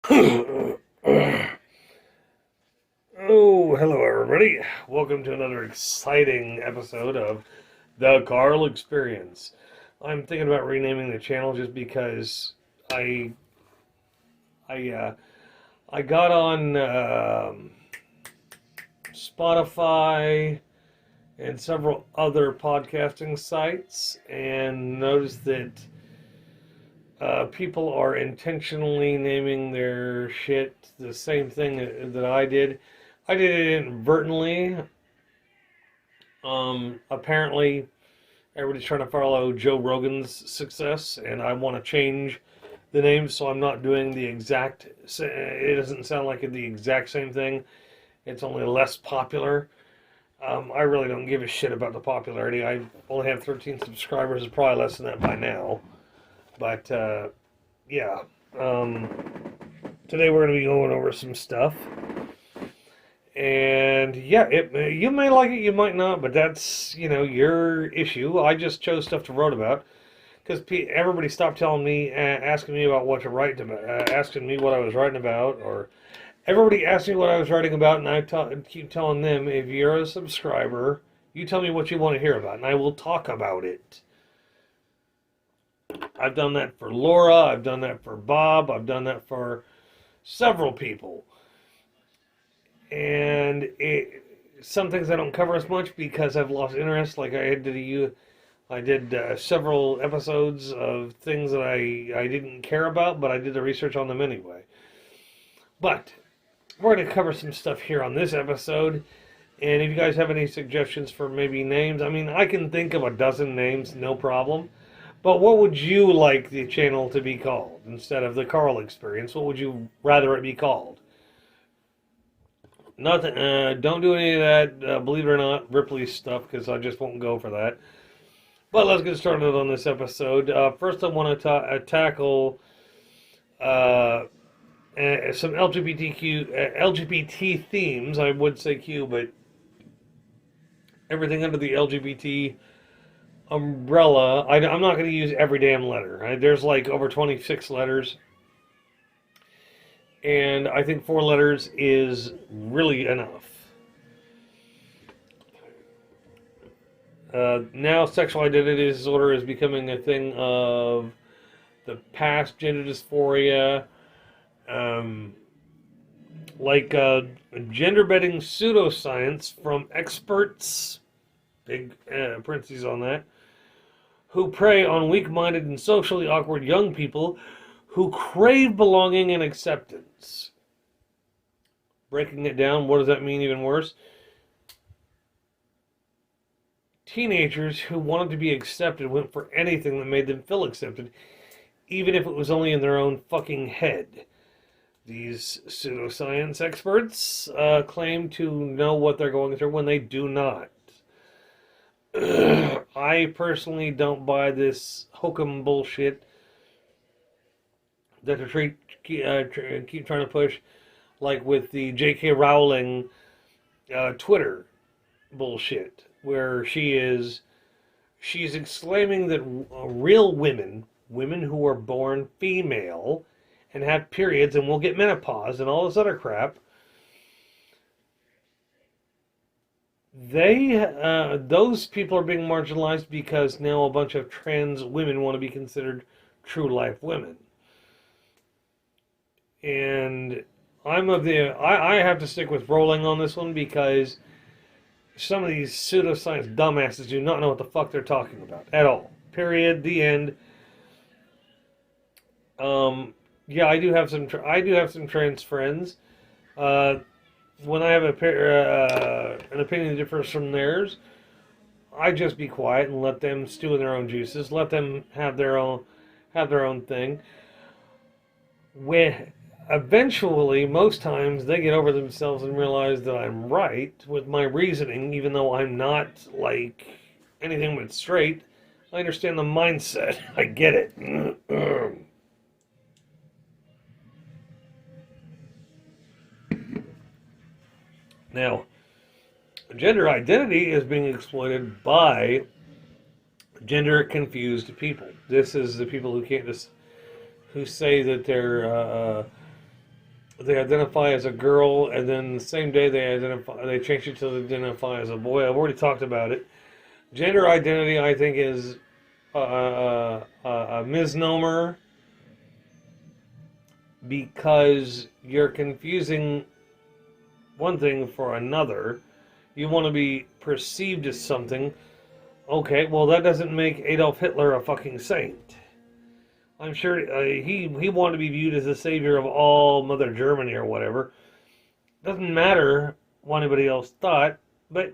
Oh, hello everybody. Welcome to another exciting episode of The Carl Experience. I'm thinking about renaming the channel just because I I uh, I got on Spotify and several other podcasting sites and noticed that people are intentionally naming their shit the same thing that I did. I did it inadvertently. Apparently, everybody's trying to follow Joe Rogan's success, and I want to change the name so I'm not doing the exact. It doesn't sound like the exact same thing. It's only less popular. I really don't give a shit about the popularity. I only have 13 subscribers. It's probably less than that by now. But yeah, um, today we're going to be going over some stuff. And yeah, you may like it, you might not, but that's your issue. I just chose stuff to write about because everybody stopped telling me, asking me about what to write about, asking me what I was writing about, or everybody asked me what I was writing about, and I keep telling them, if you're a subscriber, you tell me what you want to hear about, and I will talk about it. I've done that for Laura, I've done that for Bob, I've done that for several people, and some things I don't cover as much because I've lost interest. Like I did several episodes of things that I didn't care about, but I did the research on them anyway. But we're going to cover some stuff here on this episode. And if you guys have any suggestions for maybe names, I mean, I can think of a dozen names, no problem. But what would you like the channel to be called instead of the Carl Experience? What would you rather it be called? Nothing. Don't do any of that. Believe it or not, Ripley stuff, because I just won't go for that. But let's get started on this episode. First, I want to tackle uh, some LGBT themes. I would say Q, but everything under the LGBT umbrella. I'm not going to use every damn letter. There's like over 26 letters. And I think 4 letters is really enough. Now, sexual identity disorder is becoming a thing of the past. Gender dysphoria, um, like gender bending pseudoscience from experts, big parentheses on that, who prey on weak minded and socially awkward young people who crave belonging and acceptance. Breaking it down, what does that mean even worse? Teenagers who wanted to be accepted went for anything that made them feel accepted, even if it was only in their own fucking head. These pseudoscience experts claim to know what they're going through when they do not. I personally don't buy this hokum bullshit that they keep trying to push, like with the J.K. Rowling Twitter bullshit, where she's exclaiming that real women who are born female and have periods and will get menopause and all this other crap, those people are being marginalized because now a bunch of trans women want to be considered true life women. And I have to stick with Rowling on this one because some of these pseudoscience dumbasses do not know what the fuck they're talking about at all. Period. The end. Yeah, I do have some trans friends. Uh, when I have an opinion that differs from theirs, I just be quiet and let them stew in their own juices. Let them have their own thing. When eventually, most times, they get over themselves and realize that I'm right with my reasoning, even though I'm not like anything but straight. I understand the mindset. I get it. Now, gender identity is being exploited by gender confused people. This is the people who can't just who say that they're they identify as a girl, and then the same day they change it to identify as a boy. I've already talked about it. Gender identity, I think, is a misnomer because you're confusing one thing for another. You want to be perceived as something. Okay, well that doesn't make Adolf Hitler a fucking saint. I'm sure he wanted to be viewed as the savior of all Mother Germany or whatever. Doesn't matter what anybody else thought, but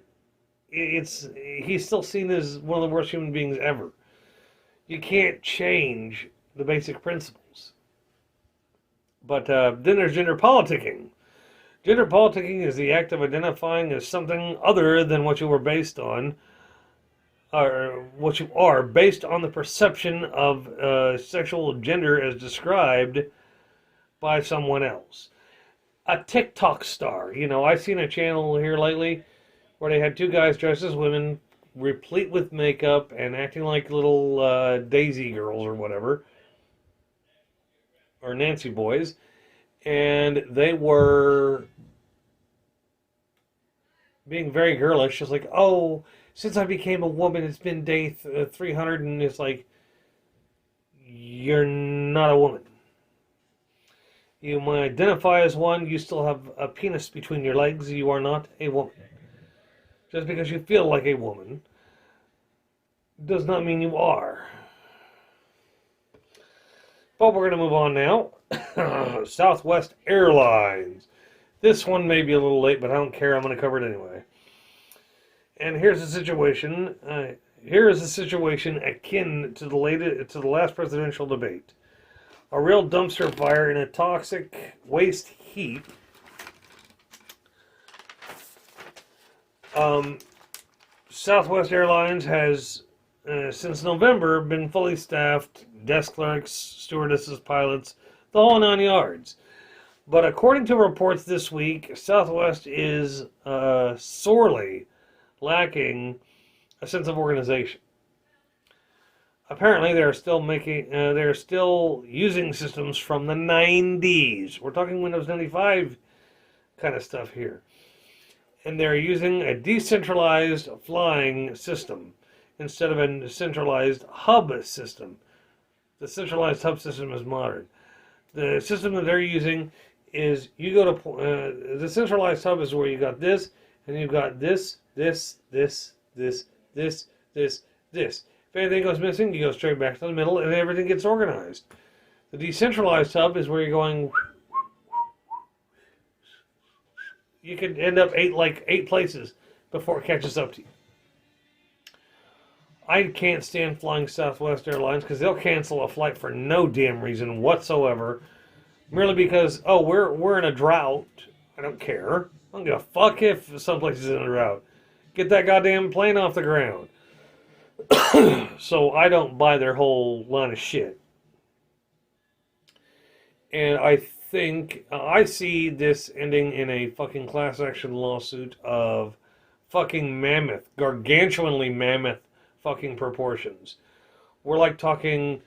he's still seen as one of the worst human beings ever. You can't change the basic principles. But then there's gender politicking. Gender politicking is the act of identifying as something other than what you were based on, or what you are, based on the perception of sexual gender as described by someone else. A TikTok star. You know, I've seen a channel here lately where they had two guys dressed as women, replete with makeup and acting like little Daisy girls or whatever, or Nancy boys, and they were being very girlish. Just like, oh, since I became a woman, it's been day 300, and it's like, you're not a woman. You might identify as one, you still have a penis between your legs, you are not a woman. Just because you feel like a woman does not mean you are. But we're going to move on now. Southwest Airlines. This one may be a little late, but I don't care. I'm going to cover it anyway. And here's the situation. Here is a situation akin to the last presidential debate. A real dumpster fire in a toxic waste heap. Southwest Airlines has, since November, been fully staffed, desk clerks, stewardesses, pilots, the whole 9 yards. But according to reports this week, Southwest is sorely lacking a sense of organization. Apparently, they're still using systems from the 90s. We're talking Windows 95 kind of stuff here. And they're using a decentralized flying system instead of a centralized hub system. The centralized hub system is modern. The system that they're using is you go to the centralized hub is where you got this, and you've got this. If anything goes missing, you go straight back to the middle, and everything gets organized. The decentralized hub is where you're going. You could end up eight places before it catches up to you. I can't stand flying Southwest Airlines because they'll cancel a flight for no damn reason whatsoever, merely because we're in a drought. I don't care. I don't give a fuck if some place is in a drought. Get that goddamn plane off the ground. So I don't buy their whole line of shit. And I think I see this ending in a fucking class action lawsuit of fucking gargantuanly mammoth fucking proportions. We're like talking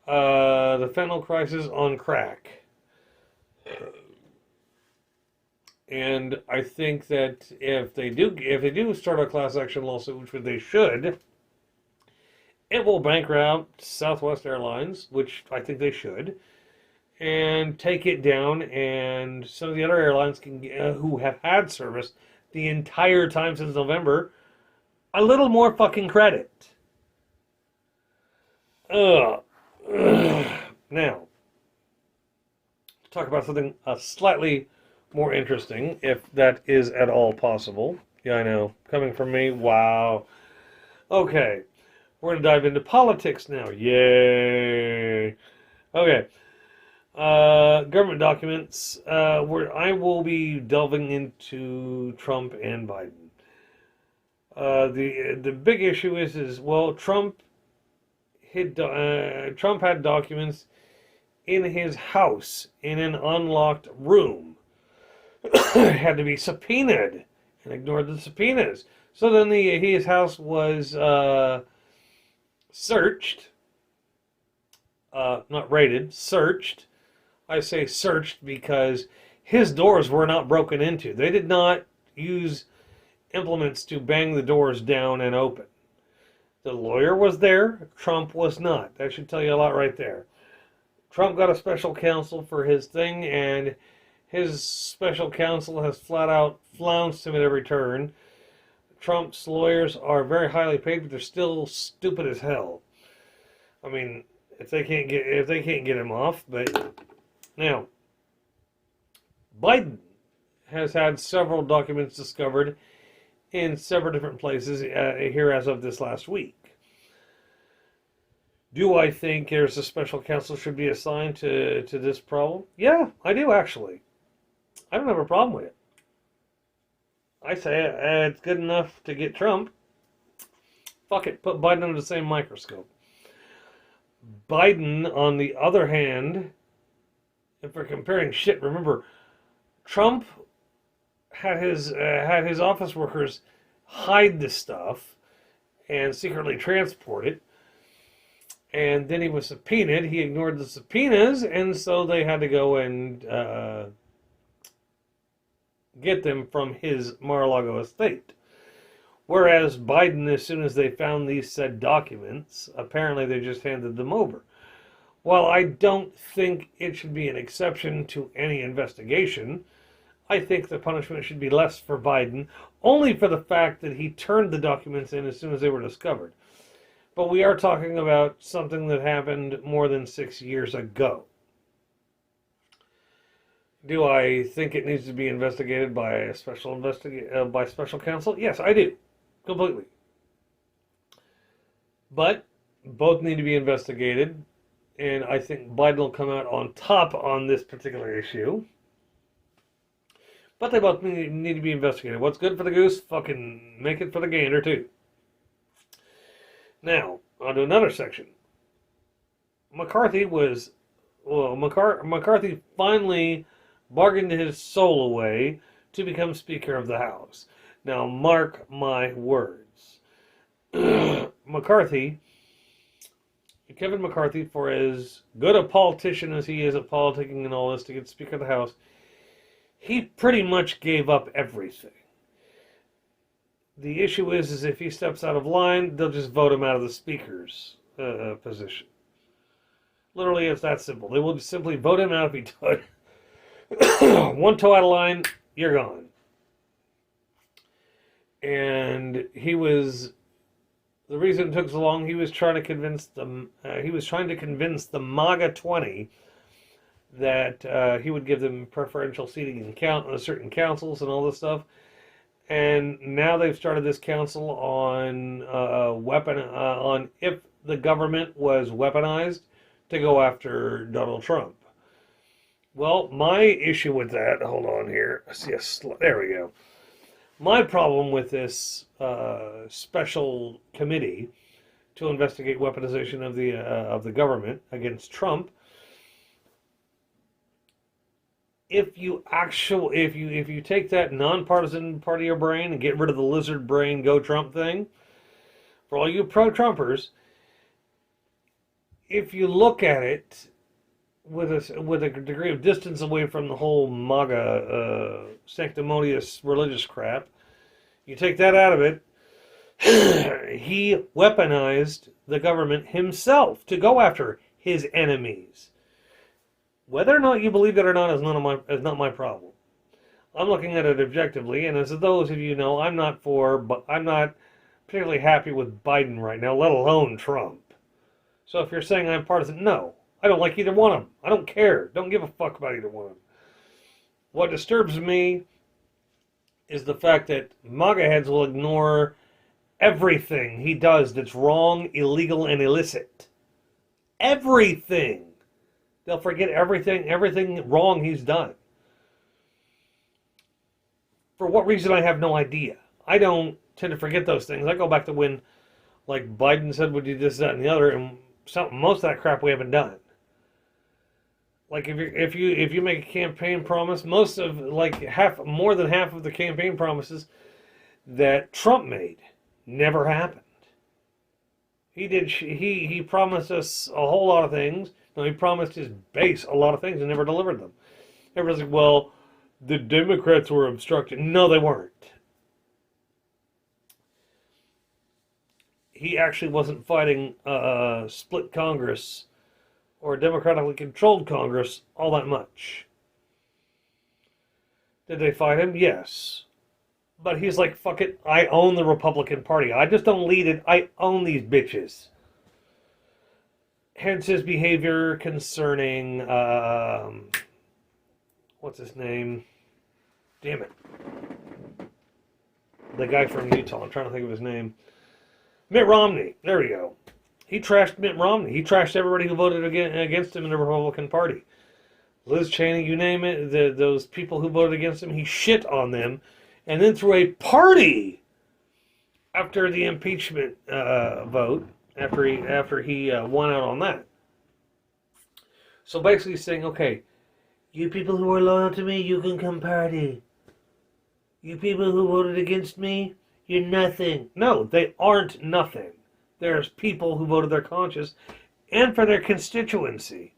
the fentanyl crisis on crack. And I think that if they do start a class action lawsuit, which they should, it will bankrupt Southwest Airlines, which I think they should, and take it down, and some of the other airlines who have had service the entire time since November, a little more fucking credit. Now, talk about something slightly more interesting, if that is at all possible. Yeah, I know. Coming from me, wow. Okay, we're going to dive into politics now. Yay. Okay. Government documents, where I will be delving into Trump and Biden. The big issue is Trump had documents in his house in an unlocked room. Had to be subpoenaed and ignored the subpoenas. So then his house was searched, not raided, searched. I say searched because His doors were not broken into. They did not use implements to bang the doors down and open. The lawyer was there. Trump was not. That should tell you a lot right there. Trump got a special counsel for his thing, and his special counsel has flat out flounced him at every turn. Trump's lawyers are very highly paid, but they're still stupid as hell. I mean, if they can't get him off, but now Biden has had several documents discovered in several different places here as of this last week. Do I think there's a special counsel should be assigned to this problem? Yeah, I do actually. I don't have a problem with it. I say it's good enough to get Trump. Fuck it, put Biden under the same microscope. Biden, on the other hand, if we're comparing shit, remember, Trump had his office workers hide the stuff and secretly transport it. And then he was subpoenaed. He ignored the subpoenas, and so they had to go and get them from his Mar-a-Lago estate. Whereas Biden, as soon as they found these said documents, apparently they just handed them over. While I don't think it should be an exception to any investigation, I think the punishment should be less for Biden, only for the fact that he turned the documents in as soon as they were discovered. But we are talking about something that happened more than 6 years ago. Do I think it needs to be investigated by a special counsel? Yes, I do. Completely. But both need to be investigated, and I think Biden will come out on top on this particular issue. But they both need to be investigated. What's good for the goose, fucking make it for the gander, too. Now, on to another section. McCarthy finally bargained his soul away to become Speaker of the House. Now, mark my words. Kevin McCarthy, for as good a politician as he is at politicking and all this to get Speaker of the House, he pretty much gave up everything. The issue is if he steps out of line, they'll just vote him out of the Speaker's position. Literally, it's that simple. They will simply vote him out if he does. One toe out of line, you're gone. And the reason it took so long, he was trying to convince the MAGA 20 that he would give them preferential seating in certain councils and all this stuff. And now they've started this council on on if the government was weaponized to go after Donald Trump. Well, my issue with that, hold on here. Yes, there we go. My problem with this special committee to investigate weaponization of the government against Trump, if you take that nonpartisan part of your brain and get rid of the lizard brain go Trump thing, for all you pro-Trumpers, if you look at it with a degree of distance away from the whole MAGA sanctimonious religious crap, you take that out of it, he weaponized the government himself to go after his enemies. Whether or not you believe it or not is not my problem. I'm looking at it objectively, and as those of you know, I'm not particularly happy with Biden right now, let alone Trump. So if you're saying I'm partisan, no. I don't like either one of them. I don't care. Don't give a fuck about either one of them. What disturbs me is the fact that MAGA heads will ignore everything he does that's wrong, illegal, and illicit. Everything. They'll forget everything wrong he's done. For what reason, I have no idea. I don't tend to forget those things. I go back to when, like, Biden said we'd do this, that, and the other, and most of that crap we haven't done. Like, if you make a campaign promise, more than half of the campaign promises that Trump made never happened. He promised us a whole lot of things. No, he promised his base a lot of things and never delivered them. Everybody's like, well, the Democrats were obstructing. No, they weren't. He actually wasn't fighting a split Congress or a democratically controlled Congress all that much. Did they fight him? Yes. But he's like, fuck it, I own the Republican Party. I just don't lead it, I own these bitches. Hence his behavior concerning, what's his name? Damn it. The guy from Utah, I'm trying to think of his name. Mitt Romney, there we go. He trashed Mitt Romney. He trashed everybody who voted against him in the Republican Party. Liz Cheney, you name it, those people who voted against him, he shit on them. And then threw a party after the impeachment vote, after he won out on that. So basically saying, okay, you people who are loyal to me, you can come party. You people who voted against me, you're nothing. No, they aren't nothing. There's people who voted their conscience and for their constituency.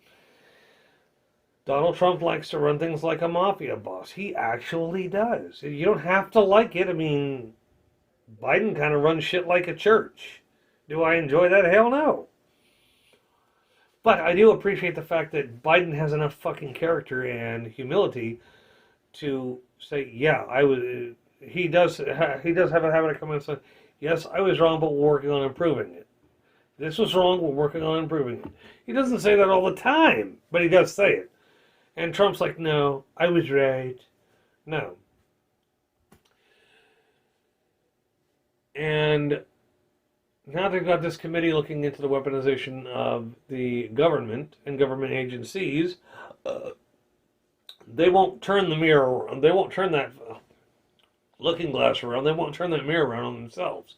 Donald Trump likes to run things like a mafia boss. He actually does. You don't have to like it. I mean, Biden kind of runs shit like a church. Do I enjoy that? Hell no. But I do appreciate the fact that Biden has enough fucking character and humility to say, yeah, I was. He does have a habit of coming and saying, yes, I was wrong, but we're working on improving it. This was wrong, we're working on improving it. He doesn't say that all the time, but he does say it. And Trump's like, no, I was right. No. And now they've got this committee looking into the weaponization of the government and government agencies. They won't turn the mirror around. They won't turn that looking glass around. They won't turn that mirror around on themselves.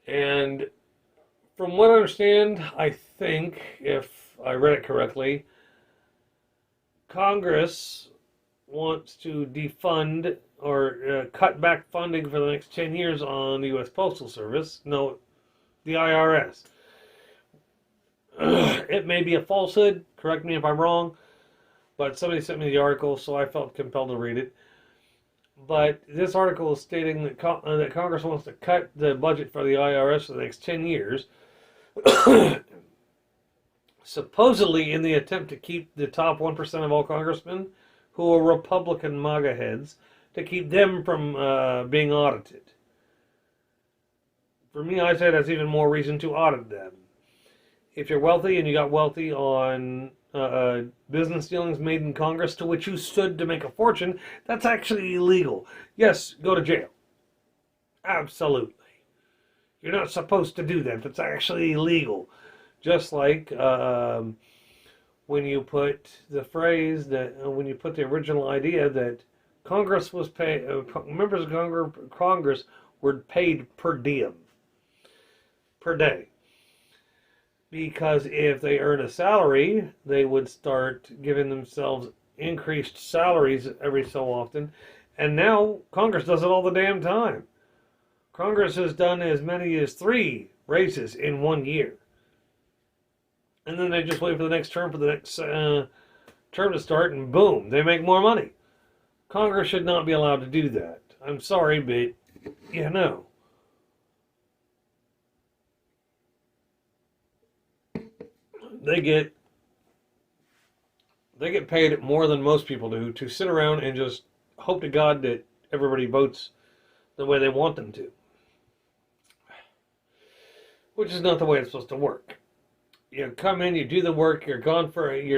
And from what I understand, I think, if I read it correctly, Congress wants to defund or cut back funding for the next 10 years on the U.S. Postal Service. No, the IRS. It may be a falsehood. Correct me if I'm wrong. But somebody sent me the article, so I felt compelled to read it. But this article is stating that, that Congress wants to cut the budget for the IRS for the next 10 years. Supposedly in the attempt to keep the top 1% of all congressmen who are Republican MAGA heads, to keep them from being audited. For me, I say that's even more reason to audit them. If you're wealthy and you got wealthy on business dealings made in Congress to which you stood to make a fortune, that's actually illegal. Yes, go to jail. Absolutely. You're not supposed to do that. That's actually illegal. Just like when you put the phrase that, when you put the original idea that Congress was paid, members of Congress were paid per diem, per day. Because if they earn a salary, they would start giving themselves increased salaries every so often. And now Congress does it all the damn time. Congress has done as many as 3 raises in 1 year. And then they just wait for the next term term to start, and boom, they make more money. Congress should not be allowed to do that. I'm sorry, but yeah, no. They get paid more than most people do to sit around and just hope to God that everybody votes the way they want them to. Which is not the way it's supposed to work. You come in, you do the work, you're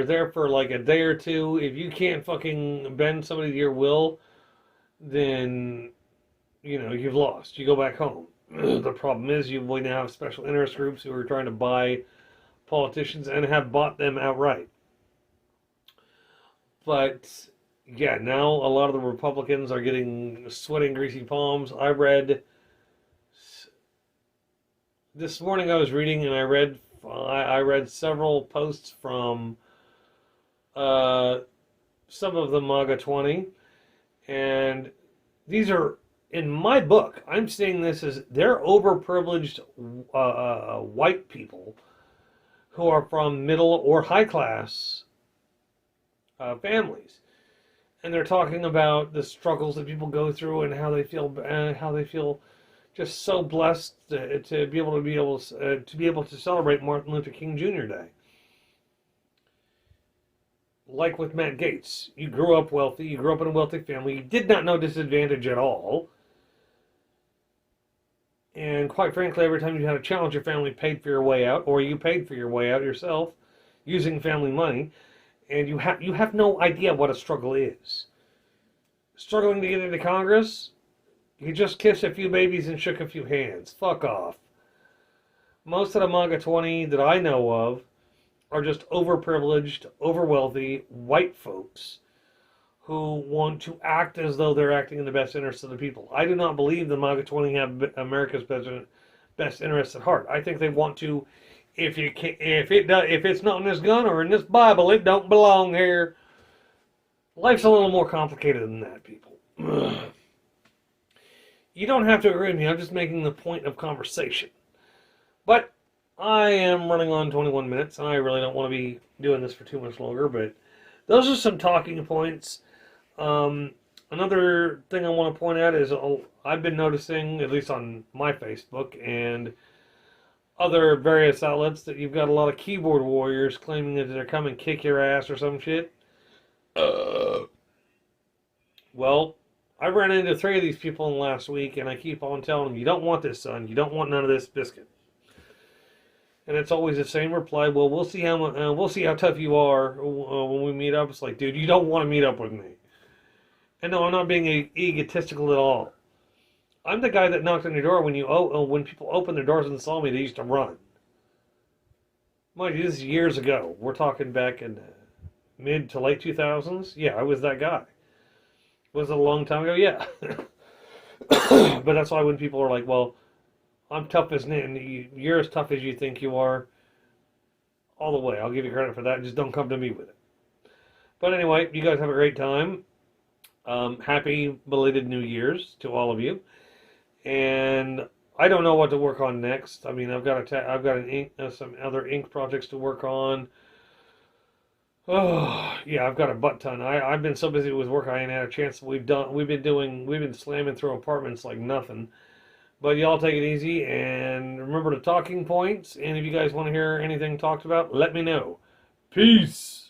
there for like a day or two. If you can't fucking bend somebody to your will, then, you've lost. You go back home. The problem is we now have special interest groups who are trying to buy politicians and have bought them outright. But, yeah, now a lot of the Republicans are getting sweating greasy palms. This morning I was reading and I read several posts from some of the MAGA 20, and these are, in my book, I'm seeing this as they're overprivileged white people who are from middle or high class families. and they're talking about the struggles that people go through and how they feel just so blessed to be able to celebrate Martin Luther King Jr. Day. Like with Matt Gaetz, you grew up wealthy, you grew up in a wealthy family, you did not know disadvantage at all. And quite frankly, every time you had a challenge, your family paid for your way out, or you paid for your way out yourself using family money, and you have no idea what a struggle is. Struggling to get into Congress, you just kissed a few babies and shook a few hands. Fuck off. Most of the MAGA 20 that I know of are just overprivileged, overwealthy white folks who want to act as though they're acting in the best interest of the people. I do not believe the MAGA 20 have America's best interests at heart. I think they want to, if it's not in this gun or in this Bible, it don't belong here. Life's a little more complicated than that, people. You don't have to agree with me. I'm just making the point of conversation. But I am running on 21 minutes, and I really don't want to be doing this for too much longer, but those are some talking points. Another thing I want to point out is I've been noticing, at least on my Facebook and other various outlets, that you've got a lot of keyboard warriors claiming that they're coming kick your ass or some shit. Well, I ran into 3 of these people in the last week, and I keep on telling them, you don't want this, son. You don't want none of this biscuit. And it's always the same reply. Well, we'll see how tough you are when we meet up. It's like, dude, you don't want to meet up with me. And no, I'm not being egotistical at all. I'm the guy that knocked on your door when people opened their doors and saw me. They used to run. Mind you, this is years ago. We're talking back in mid to late 2000s. Yeah, I was that guy. Was it a long time ago? Yeah. But that's why when people are like, well, I'm tough as you're as tough as you think you are, all the way. I'll give you credit for that. Just don't come to me with it. But anyway, you guys have a great time. Happy belated New Year's to all of you. And I don't know what to work on next. I mean, I've got some other ink projects to work on. Oh yeah, I've got a butt ton. I've been so busy with work I ain't had a chance. We've been slamming through apartments like nothing. But y'all take it easy and remember the talking points. And if you guys want to hear anything talked about, let me know. Peace.